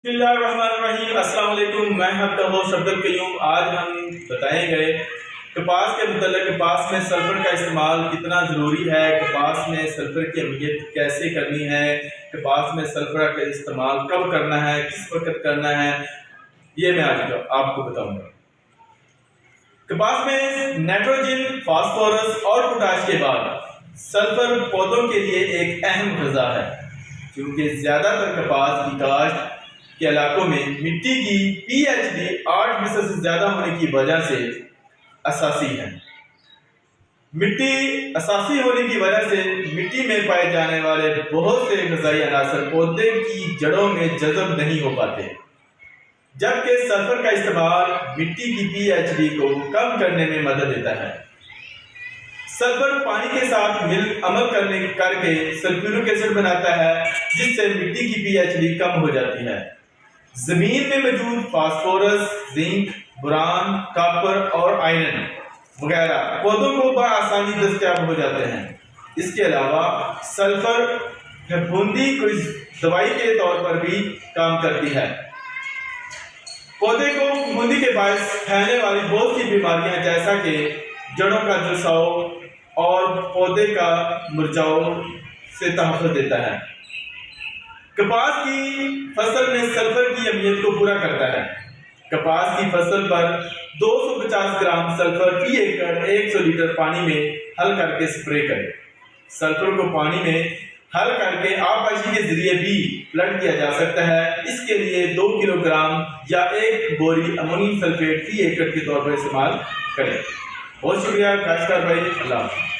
बिस्मिल्लाहिर्रहमानिर्रहीम। अस्सलाम वालेकुम। मैं आपका होस्ट अब्दुल कयूम। आज हम बताएंगे कपास के मतलब कपास में सल्फर का इस्तेमाल कितना ज़रूरी है, कपास में सल्फर की अहमियत कैसे करनी है, कपास में सल्फर का इस्तेमाल कब करना है, किस वक्त करना है, ये मैं आज आपको बताऊंगा। कपास में नाइट्रोजन, फास्फोरस और पोटाश के बाद सल्फर पौधों के लिए एक अहम ग़िज़ा है, क्योंकि ज़्यादातर कपास की काश्त के इलाकों में मिट्टी की pH 8% से ज़्यादा होने की वजह से असासी है। मिट्टी असासी होने की वजह से मिट्टी में पाए जाने वाले बहुत से ग़िज़ाई अनासर पौधे की जड़ों में जज़ब नहीं हो पाते, जबकि सल्फर का इस्तेमाल मिट्टी की pH को कम करने में मदद देता है। सल्फर पानी के साथ अमल करके सल्फ्यूरिक एसिड बनाता है, जिससे मिट्टी की pH कम हो जाती है। जमीन में मौजूद फास्फोरस, जिंक, बोरान, कॉपर और आयरन वगैरह पौधों को बआसानी दस्तयाब हो जाते हैं। इसके अलावा सल्फर फफूंदी कोई दवाई के तौर पर भी काम करती है। पौधे को फफूंदी के बायस फैलने वाली बहुत सी बीमारियां जैसा कि जड़ों का झुलसाव और पौधे का मुरझाव से तहफ़्फ़ुज़ देता है। कपास की फसल में सल्फर की अहमियत को पूरा करता है। कपास की फसल पर 250 ग्राम सल्फर फी एकड़ 100 लीटर पानी में हल करके स्प्रे करें। सल्फर को पानी में हल करके आबपाशी के जरिए भी प्लग किया जा सकता है। इसके लिए 2 किलोग्राम या 1 बोरी अमोनियम सल्फेट फी एकड़ के तौर पर इस्तेमाल करें। बहुत शुक्रिया काश्तकार भाई। अल्लाह।